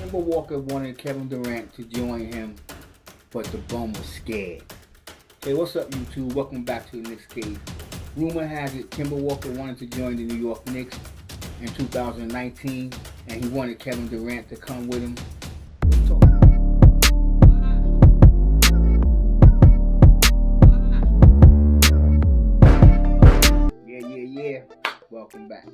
Kemba Walker wanted Kevin Durant to join him, but the bum was scared. Hey, what's up, YouTube? Welcome back to the Knicks Cave. Rumor has it Kemba Walker wanted to join the New York Knicks in 2019, and he wanted Kevin Durant to come with him. Let's talk. Yeah. Welcome back.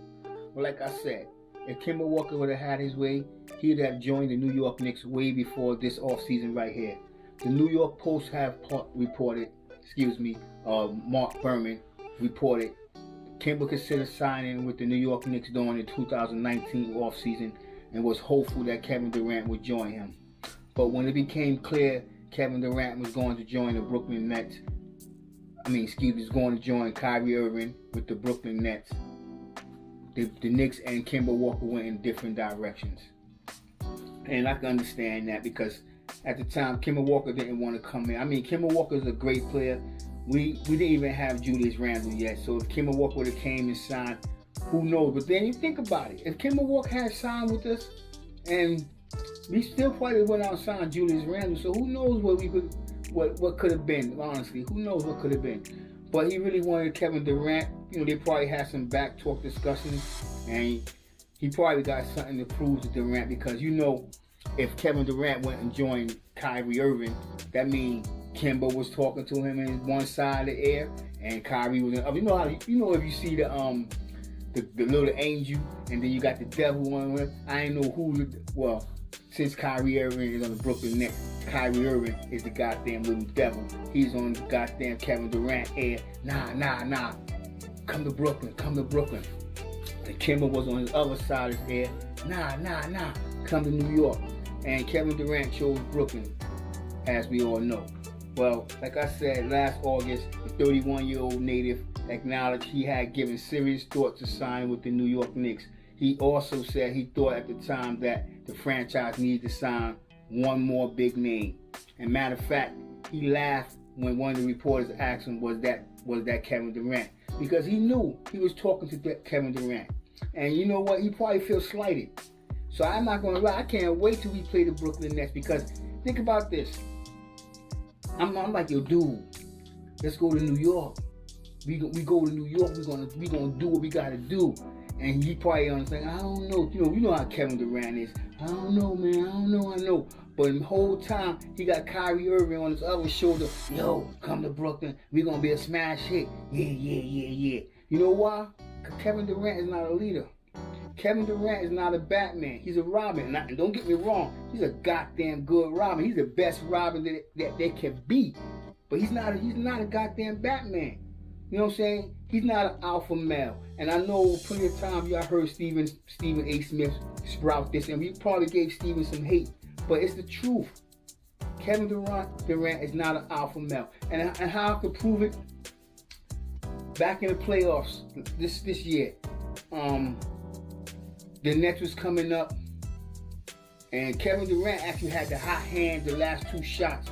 Well, like I said, if Kemba Walker would have had his way, he'd have joined the New York Knicks way before this offseason right here. The New York Post have reported, Mark Berman reported, Kemba considered signing with the New York Knicks during the 2019 offseason and was hopeful that Kevin Durant would join him. But when it became clear Kevin Durant was going to join the Brooklyn Nets, was going to join Kyrie Irving with the Brooklyn Nets, the Knicks and Kemba Walker went in different directions. And I can understand that because at the time, Kemba Walker didn't want to come in. Kemba Walker is a great player. We didn't even have Julius Randle yet. So if Kemba Walker would have came and signed, who knows? But then you think about it. If Kemba Walker had signed with us, and we still probably went out and signed Julius Randle. So who knows what could have been, honestly. Who knows what could have been. But he really wanted Kevin Durant. They probably had some back talk discussions. And he probably got something to prove to Durant because, if Kevin Durant went and joined Kyrie Irving, that means Kemba was talking to him in one side of the air, and Kyrie was in the other. If you see the little angel, and then you got the devil on him. I ain't know who. Well, since Kyrie Irving is on the Brooklyn Nets, Kyrie Irving is the goddamn little devil. He's on the goddamn Kevin Durant air. Nah. Come to Brooklyn. And Kemba was on his other side of his air. Nah. Come to New York. And Kevin Durant chose Brooklyn, as we all know. Well, like I said, last August, the 31-year-old native acknowledged he had given serious thought to sign with the New York Knicks. He also said he thought at the time that the franchise needed to sign one more big name. And matter of fact, he laughed when one of the reporters asked him, was that Kevin Durant? Because he knew he was talking to Kevin Durant. And you know what? He probably feels slighted. So I'm not going to lie. I can't wait till we play the Brooklyn Nets because think about this. I'm like, yo, dude, let's go to New York. We go to New York. We're gonna do what we gotta do. And he probably understand. I don't know. You know how Kevin Durant is. I don't know, man. I know. But the whole time he got Kyrie Irving on his other shoulder. Yo, come to Brooklyn. We're gonna be a smash hit. Yeah. You know why? Because Kevin Durant is not a leader. Kevin Durant is not a Batman. He's a Robin. And don't get me wrong. He's a goddamn good Robin. He's the best Robin that there can be. But he's not a goddamn Batman. You know what I'm saying? He's not an alpha male. And I know plenty of times y'all heard Stephen A. Smith sprout this, and we probably gave Stephen some hate. But it's the truth. Kevin Durant is not an alpha male. And how I could prove it? Back in the playoffs this year, the Nets was coming up, and Kevin Durant actually had the hot hand the last two shots.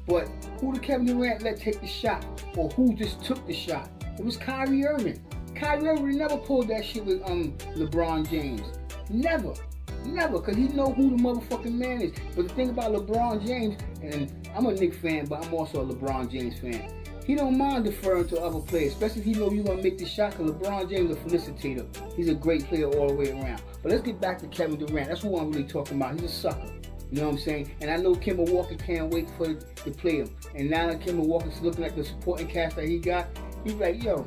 But who did Kevin Durant let take the shot? Or who just took the shot? It was Kyrie Irving. Kyrie Irving never pulled that shit with LeBron James. Never, because he know who the motherfucking man is. But the thing about LeBron James, and I'm a Knicks fan, but I'm also a LeBron James fan. He don't mind deferring to other players, especially if he know you're going to make the shot, because LeBron James is a felicitator. He's a great player all the way around. But let's get back to Kevin Durant. That's what I'm really talking about. He's a sucker. You know what I'm saying? And I know Kemba Walker can't wait to play him. And now that Kemba Walker's looking at the supporting cast that he got, he's like, yo,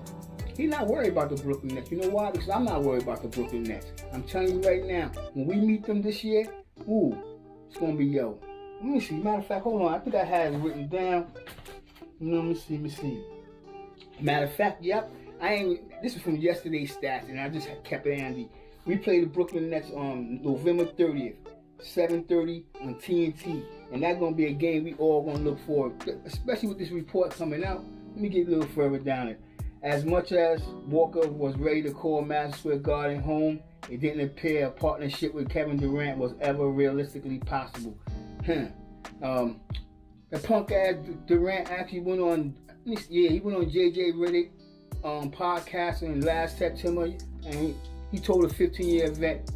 he's not worried about the Brooklyn Nets. You know why? Because I'm not worried about the Brooklyn Nets. I'm telling you right now, when we meet them this year, it's going to be, yo. Let me see. Matter of fact, hold on. I think I had it written down. Let me see. Matter of fact, yep. This is from yesterday's stats, and I just kept it handy. We play the Brooklyn Nets on November 30th, 7:30 on TNT, and that's gonna be a game we all gonna look for, especially with this report coming out. Let me get a little further down it. As much as Walker was ready to call Madison Square Garden home, it didn't appear a partnership with Kevin Durant was ever realistically possible. The punk ass Durant actually went on JJ Redick podcast in last September, and he told a 15-year vet,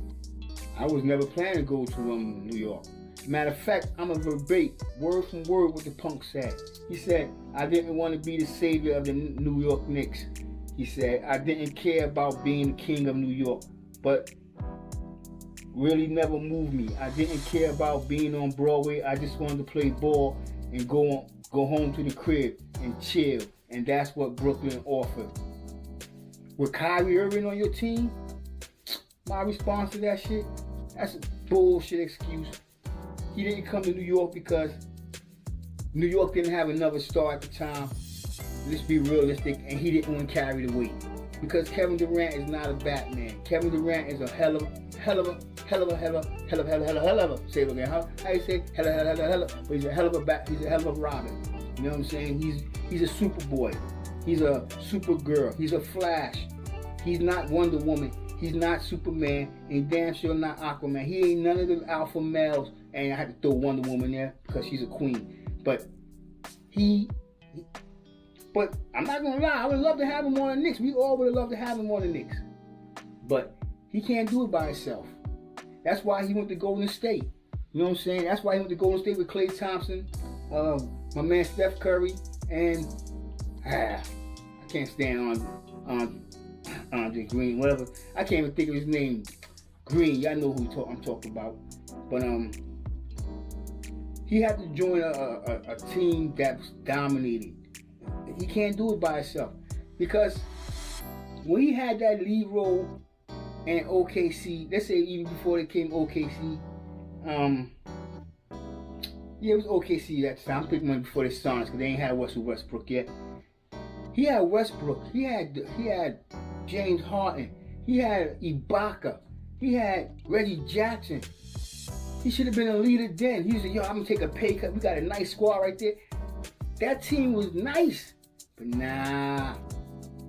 I was never planning to go to New York. Matter of fact, I'm a verbatim, word from word, what the punk said. He said, I didn't want to be the savior of the New York Knicks. He said, I didn't care about being the king of New York, but really never moved me. I didn't care about being on Broadway. I just wanted to play ball and go home to the crib and chill. And that's what Brooklyn offered. With Kyrie Irving on your team, my response to that shit, that's a bullshit excuse. He didn't come to New York because New York didn't have another star at the time. Let's be realistic, and he didn't want to carry the weight. Because Kevin Durant is not a Batman. Kevin Durant is a hell of a, say it again, how you say, hella, but he's a hell of a Robin. You know what I'm saying? He's a Superboy. He's a Supergirl. He's a Flash. He's not Wonder Woman. He's not Superman. And damn sure not Aquaman. He ain't none of the alpha males. And I had to throw Wonder Woman there because she's a queen. But but I'm not gonna lie, I would love to have him on the Knicks. We all would have loved to have him on the Knicks. But he can't do it by himself. That's why he went to Golden State. You know what I'm saying? That's why he went to Golden State with Klay Thompson, my man Steph Curry, and I can't stand on Andre Green, whatever. I can't even think of his name. Green, y'all know who I'm talking about. But he had to join a team that was dominating. He can't do it by himself. Because when he had that lead role in OKC, let's say even before they came OKC, yeah, it was OKC that time. I'm thinking before the Suns, because they ain't had Westbrook yet. He had Westbrook. He had James Harden. He had Ibaka. He had Reggie Jackson. He should have been a leader then. He said, yo, I'm going to take a pay cut. We got a nice squad right there. That team was nice. But nah.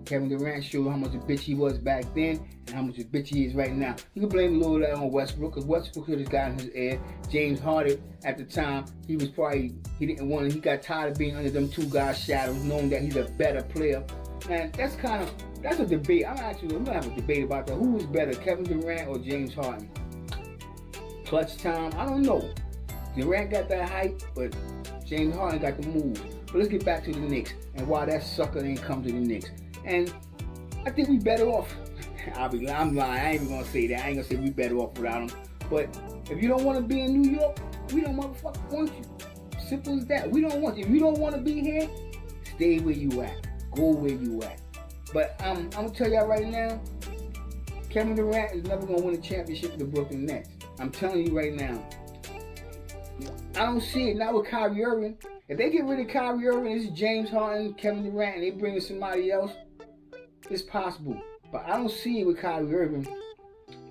Kevin Durant showed how much a bitch he was back then and how much a bitch he is right now. You can blame a little of that on Westbrook, because Westbrook could have gotten his air. James Harden, at the time, he didn't want it. He got tired of being under them two guys' shadows, knowing that he's a better player. And that's a debate. I'm going to have a debate about that. Who is better, Kevin Durant or James Harden? Clutch time, I don't know. Durant got that height, but James Harden got the move. But let's get back to the Knicks and why that sucker didn't come to the Knicks. And I think we better off. I'm lying. I ain't even gonna say that. I ain't gonna say we better off without him. But if you don't want to be in New York, we don't motherfucking want you. Simple as that. We don't want you. If you don't want to be here, stay where you at. Go where you at. But I'm gonna tell y'all right now, Kevin Durant is never gonna win a championship with the Brooklyn Nets. I'm telling you right now. I don't see it. Not with Kyrie Irving. If they get rid of Kyrie Irving, it's James Harden, Kevin Durant, and they bring in somebody else, it's possible. But I don't see it with Kyrie Irving,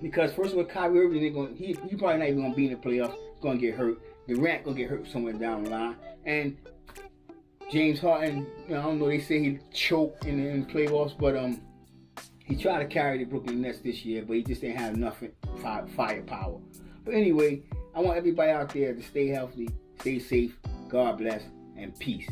because first of all, Kyrie Irving, he probably not even gonna be in the playoffs. He's gonna get hurt. Durant gonna get hurt somewhere down the line, and James Harden, I don't know. They say he choked in the playoffs, but he tried to carry the Brooklyn Nets this year, but he just didn't have enough firepower. But anyway, I want everybody out there to stay healthy, stay safe. God bless, and peace.